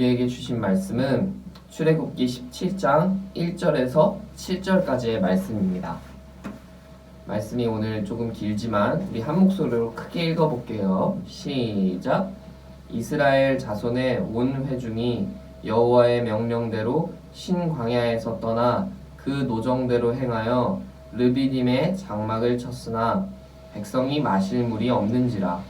우리에게 주신 말씀은 출애굽기 17장 1절에서 7절까지의 말씀입니다. 말씀이 오늘 조금 길지만 우리 한 목소리로 크게 읽어볼게요. 시작! 이스라엘 자손의 온 회중이 여호와의 명령대로 신광야에서 떠나 그 노정대로 행하여 르비딤에 장막을 쳤으나 백성이 마실 물이 없는지라.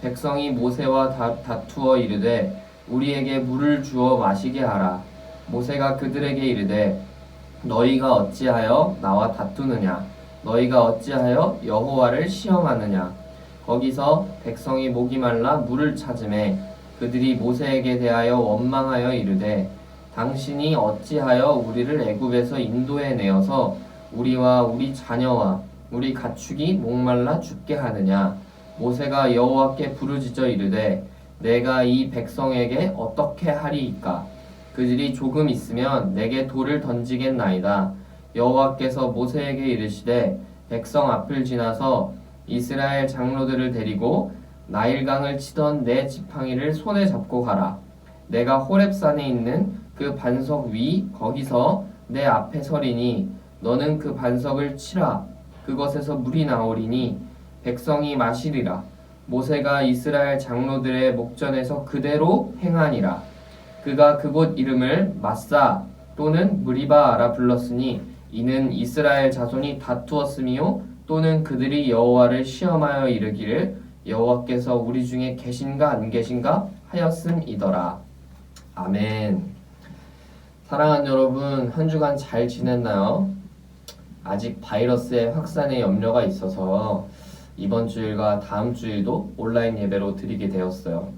백성이 모세와 다투어 이르되 우리에게 물을 주어 마시게 하라. 모세가 그들에게 이르되 너희가 어찌하여 나와 다투느냐? 너희가 어찌하여 여호와를 시험하느냐? 거기서 백성이 목이 말라 물을 찾으매 그들이 모세에게 대하여 원망하여 이르되 당신이 어찌하여 우리를 애굽에서 인도해 내어서 우리와 우리 자녀와 우리 가축이 목말라 죽게 하느냐? 모세가 여호와께 부르짖어 이르되 내가 이 백성에게 어떻게 하리이까? 그들이 조금 있으면 내게 돌을 던지겠나이다. 여호와께서 모세에게 이르시되 백성 앞을 지나서 이스라엘 장로들을 데리고 나일강을 치던 내 지팡이를 손에 잡고 가라. 내가 호렙산에 있는 그 반석 위 거기서 내 앞에 서리니 너는 그 반석을 치라. 그것에서 물이 나오리니 백성이 마시리라. 모세가 이스라엘 장로들의 목전에서 그대로 행하니라. 그가 그곳 이름을 마사 또는 무리바라 불렀으니 이는 이스라엘 자손이 다투었음이요 또는 그들이 여호와를 시험하여 이르기를 여호와께서 우리 중에 계신가 안 계신가 하였음이더라. 아멘. 사랑하는 여러분, 한 주간 잘 지냈나요? 아직 바이러스의 확산에 염려가 있어서 이번 주일과 다음 주일도 온라인 예배로 드리게 되었어요.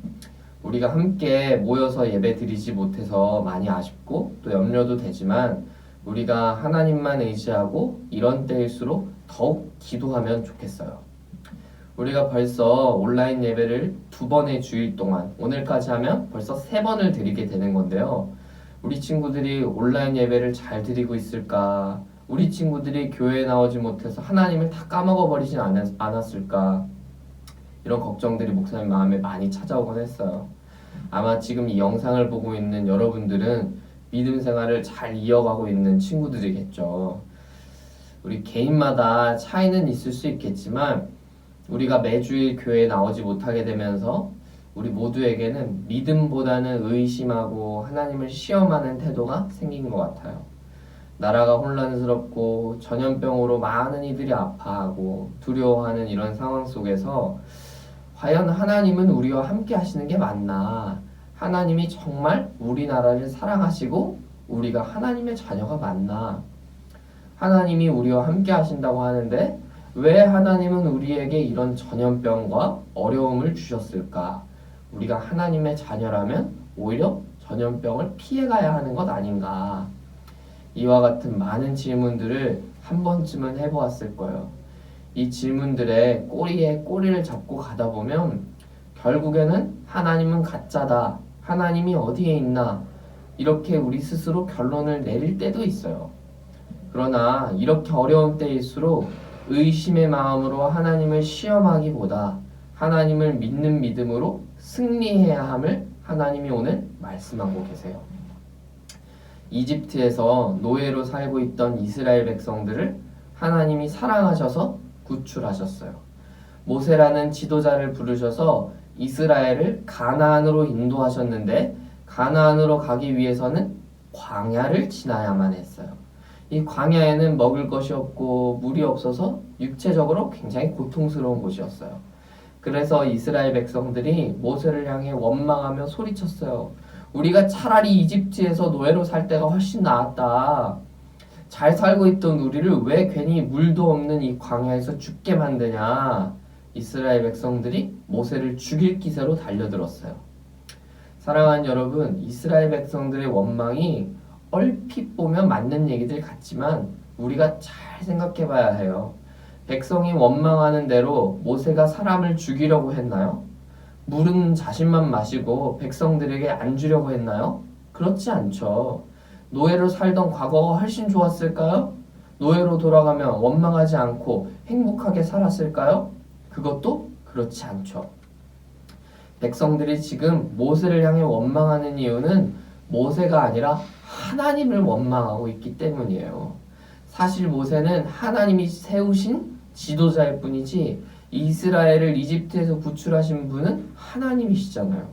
우리가 함께 모여서 예배 드리지 못해서 많이 아쉽고 또 염려도 되지만 우리가 하나님만 의지하고 이런 때일수록 더욱 기도하면 좋겠어요. 우리가 벌써 온라인 예배를 2번의 주일 동안 오늘까지 하면 벌써 3번을 드리게 되는 건데요. 우리 친구들이 온라인 예배를 잘 드리고 있을까? 우리 친구들이 교회에 나오지 못해서 하나님을 다 까먹어버리진 않았을까? 이런 걱정들이 목사님 마음에 많이 찾아오곤 했어요. 아마 지금 이 영상을 보고 있는 여러분들은 믿음 생활을 잘 이어가고 있는 친구들이겠죠. 우리 개인마다 차이는 있을 수 있겠지만 우리가 매주일 교회에 나오지 못하게 되면서 우리 모두에게는 믿음보다는 의심하고 하나님을 시험하는 태도가 생긴 것 같아요. 나라가 혼란스럽고 전염병으로 많은 이들이 아파하고 두려워하는 이런 상황 속에서 과연 하나님은 우리와 함께 하시는 게 맞나? 하나님이 정말 우리나라를 사랑하시고 우리가 하나님의 자녀가 맞나? 하나님이 우리와 함께 하신다고 하는데 왜 하나님은 우리에게 이런 전염병과 어려움을 주셨을까? 우리가 하나님의 자녀라면 오히려 전염병을 피해가야 하는 것 아닌가? 이와 같은 많은 질문들을 한 번쯤은 해보았을 거예요. 이 질문들의 꼬리에 꼬리를 잡고 가다 보면 결국에는 하나님은 가짜다. 하나님이 어디에 있나? 이렇게 우리 스스로 결론을 내릴 때도 있어요. 그러나 이렇게 어려운 때일수록 의심의 마음으로 하나님을 시험하기보다 하나님을 믿는 믿음으로 승리해야 함을 하나님이 오늘 말씀하고 계세요. 이집트에서 노예로 살고 있던 이스라엘 백성들을 하나님이 사랑하셔서 구출하셨어요. 모세라는 지도자를 부르셔서 이스라엘을 가나안으로 인도하셨는데 가나안으로 가기 위해서는 광야를 지나야만 했어요. 이 광야에는 먹을 것이 없고 물이 없어서 육체적으로 굉장히 고통스러운 곳이었어요. 그래서 이스라엘 백성들이 모세를 향해 원망하며 소리쳤어요. 우리가 차라리 이집트에서 노예로 살 때가 훨씬 나았다. 잘 살고 있던 우리를 왜 괜히 물도 없는 이 광야에서 죽게 만드냐. 이스라엘 백성들이 모세를 죽일 기세로 달려들었어요. 사랑하는 여러분, 이스라엘 백성들의 원망이 얼핏 보면 맞는 얘기들 같지만 우리가 잘 생각해 봐야 해요. 백성이 원망하는 대로 모세가 사람을 죽이려고 했나요? 물은 자신만 마시고 백성들에게 안 주려고 했나요? 그렇지 않죠. 노예로 살던 과거가 훨씬 좋았을까요? 노예로 돌아가면 원망하지 않고 행복하게 살았을까요? 그것도 그렇지 않죠. 백성들이 지금 모세를 향해 원망하는 이유는 모세가 아니라 하나님을 원망하고 있기 때문이에요. 사실 모세는 하나님이 세우신 지도자일 뿐이지 이스라엘을 이집트에서 구출하신 분은 하나님이시잖아요.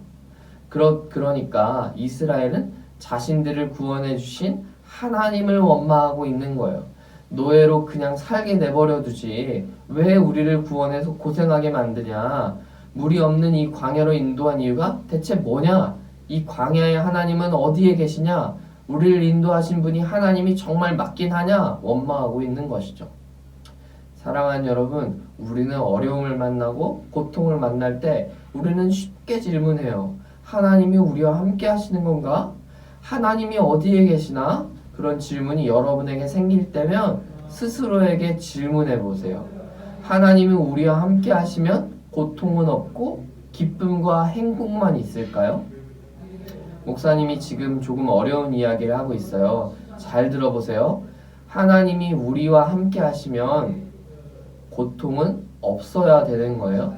그러니까 이스라엘은 자신들을 구원해 주신 하나님을 원망하고 있는 거예요. 노예로 그냥 살게 내버려 두지 왜 우리를 구원해서 고생하게 만드냐. 물이 없는 이 광야로 인도한 이유가 대체 뭐냐. 이 광야의 하나님은 어디에 계시냐. 우리를 인도하신 분이 하나님이 정말 맞긴 하냐. 원망하고 있는 것이죠. 사랑하는 여러분, 우리는 어려움을 만나고 고통을 만날 때 우리는 쉽게 질문해요. 하나님이 우리와 함께 하시는 건가? 하나님이 어디에 계시나? 그런 질문이 여러분에게 생길 때면 스스로에게 질문해 보세요. 하나님이 우리와 함께 하시면 고통은 없고 기쁨과 행복만 있을까요? 목사님이 지금 조금 어려운 이야기를 하고 있어요. 잘 들어보세요. 하나님이 우리와 함께 하시면 고통은 없어야 되는 거예요.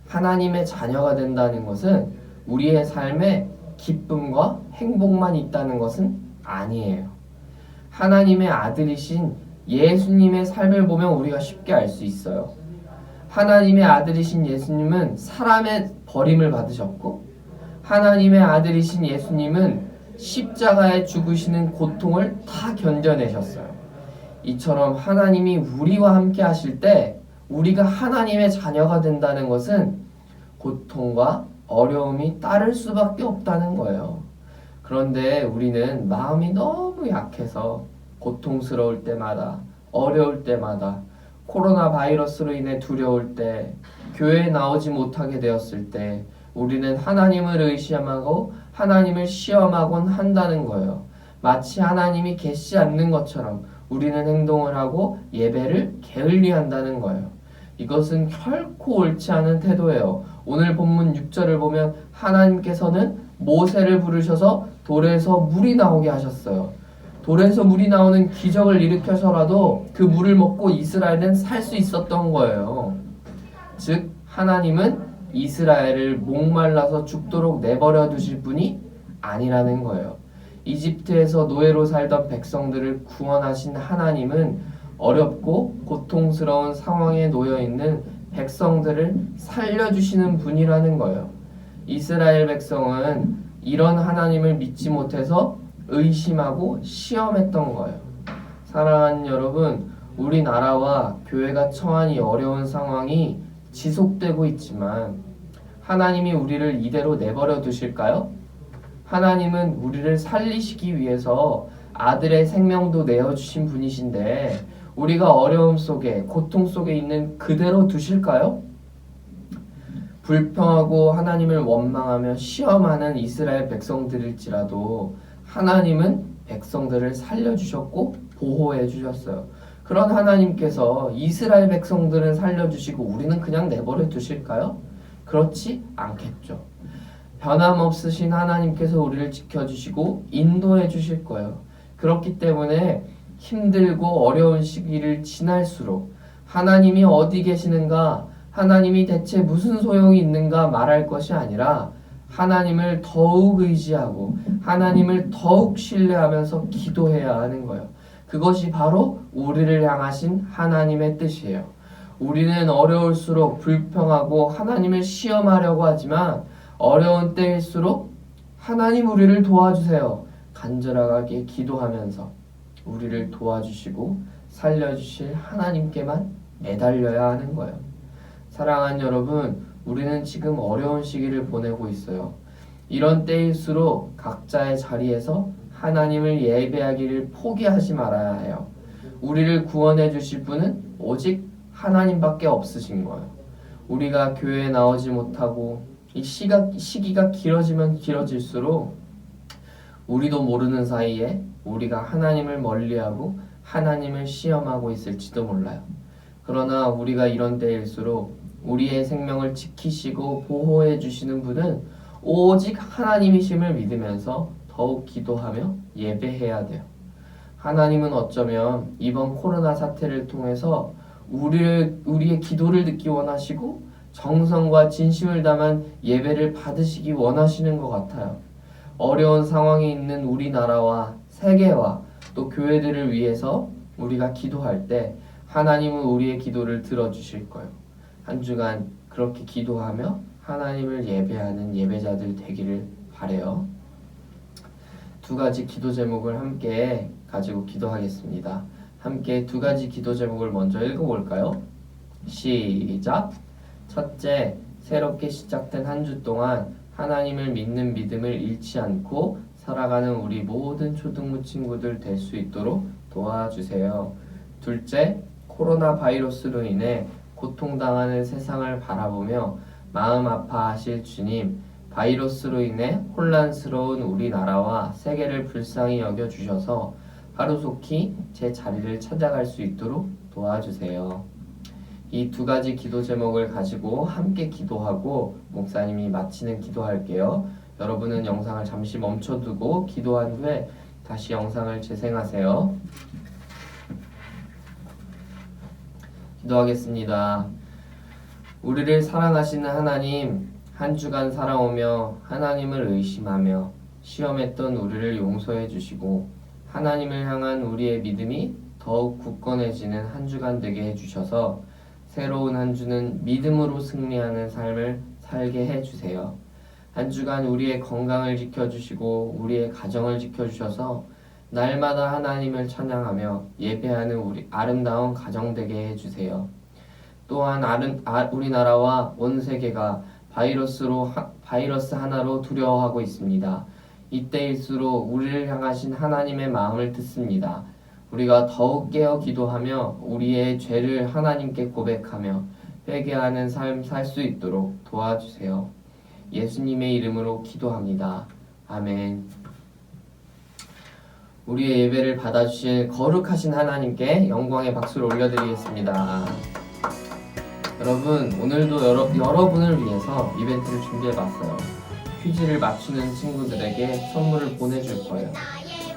하나님의 자녀가 된다는 것은 우리의 삶에 기쁨과 행복만 있다는 것은 아니에요. 하나님의 아들이신 예수님의 삶을 보면 우리가 쉽게 알 수 있어요. 하나님의 아들이신 예수님은 사람의 버림을 받으셨고 하나님의 아들이신 예수님은 십자가에 죽으시는 고통을 다 견뎌내셨어요. 이처럼 하나님이 우리와 함께 하실 때 우리가 하나님의 자녀가 된다는 것은 고통과 어려움이 따를 수밖에 없다는 거예요. 그런데 우리는 마음이 너무 약해서 고통스러울 때마다, 어려울 때마다, 코로나 바이러스로 인해 두려울 때, 교회에 나오지 못하게 되었을 때 우리는 하나님을 의심하고 하나님을 시험하곤 한다는 거예요. 마치 하나님이 계시지 않는 것처럼 우리는 행동을 하고 예배를 게을리한다는 거예요. 이것은 결코 옳지 않은 태도예요. 오늘 본문 6절을 보면 하나님께서는 모세를 부르셔서 돌에서 물이 나오게 하셨어요. 돌에서 물이 나오는 기적을 일으켜서라도 그 물을 먹고 이스라엘은 살 수 있었던 거예요. 즉 하나님은 이스라엘을 목말라서 죽도록 내버려 두실 분이 아니라는 거예요. 이집트에서 노예로 살던 백성들을 구원하신 하나님은 어렵고 고통스러운 상황에 놓여 있는 백성들을 살려주시는 분이라는 거예요. 이스라엘 백성은 이런 하나님을 믿지 못해서 의심하고 시험했던 거예요. 사랑하는 여러분, 우리나라와 교회가 처한 이 어려운 상황이 지속되고 있지만 하나님이 우리를 이대로 내버려 두실까요? 하나님은 우리를 살리시기 위해서 아들의 생명도 내어주신 분이신데 우리가 어려움 속에 고통 속에 있는 그대로 두실까요? 불평하고 하나님을 원망하며 시험하는 이스라엘 백성들일지라도 하나님은 백성들을 살려주셨고 보호해 주셨어요. 그런 하나님께서 이스라엘 백성들은 살려주시고 우리는 그냥 내버려 두실까요? 그렇지 않겠죠. 변함없으신 하나님께서 우리를 지켜주시고 인도해 주실 거예요. 그렇기 때문에 힘들고 어려운 시기를 지날수록 하나님이 어디 계시는가, 하나님이 대체 무슨 소용이 있는가 말할 것이 아니라 하나님을 더욱 의지하고 하나님을 더욱 신뢰하면서 기도해야 하는 거예요. 그것이 바로 우리를 향하신 하나님의 뜻이에요. 우리는 어려울수록 불평하고 하나님을 시험하려고 하지만 어려운 때일수록 하나님 우리를 도와주세요. 간절하게 기도하면서 우리를 도와주시고 살려주실 하나님께만 매달려야 하는 거예요. 사랑하는 여러분, 우리는 지금 어려운 시기를 보내고 있어요. 이런 때일수록 각자의 자리에서 하나님을 예배하기를 포기하지 말아야 해요. 우리를 구원해 주실 분은 오직 하나님밖에 없으신 거예요. 우리가 교회에 나오지 못하고 이 시기가 길어지면 길어질수록 우리도 모르는 사이에 우리가 하나님을 멀리하고 하나님을 시험하고 있을지도 몰라요. 그러나 우리가 이런 때일수록 우리의 생명을 지키시고 보호해 주시는 분은 오직 하나님이심을 믿으면서 더욱 기도하며 예배해야 돼요. 하나님은 어쩌면 이번 코로나 사태를 통해서 우리의 기도를 듣기 원하시고 정성과 진심을 담은 예배를 받으시기 원하시는 것 같아요. 어려운 상황에 있는 우리나라와 세계와 또 교회들을 위해서 우리가 기도할 때 하나님은 우리의 기도를 들어주실 거예요. 한 주간 그렇게 기도하며 하나님을 예배하는 예배자들 되기를 바라요. 두 가지 기도 제목을 함께 가지고 기도하겠습니다. 함께 두 가지 기도 제목을 먼저 읽어볼까요? 시작! 첫째, 새롭게 시작된 한 주 동안 하나님을 믿는 믿음을 잃지 않고 살아가는 우리 모든 초등부 친구들 될 수 있도록 도와주세요. 둘째, 코로나 바이러스로 인해 고통당하는 세상을 바라보며 마음 아파하실 주님, 바이러스로 인해 혼란스러운 우리나라와 세계를 불쌍히 여겨주셔서 하루속히 제 자리를 찾아갈 수 있도록 도와주세요. 이 두 가지 기도 제목을 가지고 함께 기도하고 목사님이 마치는 기도할게요. 여러분은 영상을 잠시 멈춰두고 기도한 후에 다시 영상을 재생하세요. 기도하겠습니다. 우리를 사랑하시는 하나님, 한 주간 살아오며 하나님을 의심하며 시험했던 우리를 용서해 주시고 하나님을 향한 우리의 믿음이 더욱 굳건해지는 한 주간 되게 해주셔서 새로운 한 주는 믿음으로 승리하는 삶을 살게 해주세요. 한 주간 우리의 건강을 지켜주시고 우리의 가정을 지켜주셔서 날마다 하나님을 찬양하며 예배하는 우리 아름다운 가정 되게 해주세요. 또한 우리나라와 온 세계가 바이러스 하나로 두려워하고 있습니다. 이때일수록 우리를 향하신 하나님의 마음을 듣습니다. 우리가 더욱 깨어 기도하며 우리의 죄를 하나님께 고백하며 회개하는 삶 살 수 있도록 도와주세요. 예수님의 이름으로 기도합니다. 아멘. 우리의 예배를 받아주신 거룩하신 하나님께 영광의 박수를 올려드리겠습니다. 여러분, 오늘도 여러분을 위해서 이벤트를 준비해봤어요. 퀴즈를 맞추는 친구들에게 선물을 보내줄 거예요.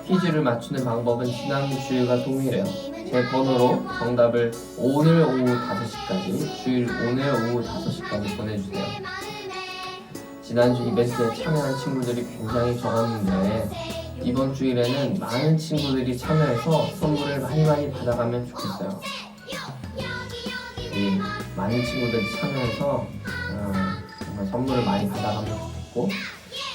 퀴즈를 맞추는 방법은 지난 주일과 동일해요. 제 번호로 정답을 오늘 오후 5시까지, 주일 오늘 오후 5시까지 보내주세요. 지난주 이벤트에 참여한 친구들이 굉장히 적었는데 이번 주일에는 많은 친구들이 참여해서 선물을 많이 받아가면 좋겠어요. 많은 친구들이 참여해서 정말 선물을 많이 받아가면 좋겠고,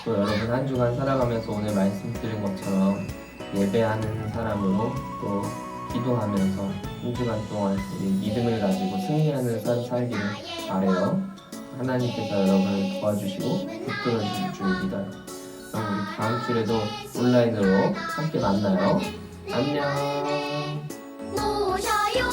또 여러분 한 주간 살아가면서 오늘 말씀드린 것처럼 예배하는 사람으로 또 기도하면서 한 주간 동안 우리 믿음을 가지고 승리하는 삶 살기를 바라요. 하나님께서 여러분을 도와주시고 붙들어 주실 줄 믿어요. 그럼 우리 다음 주에도 온라인으로 함께 만나요. 안녕. 모셔요.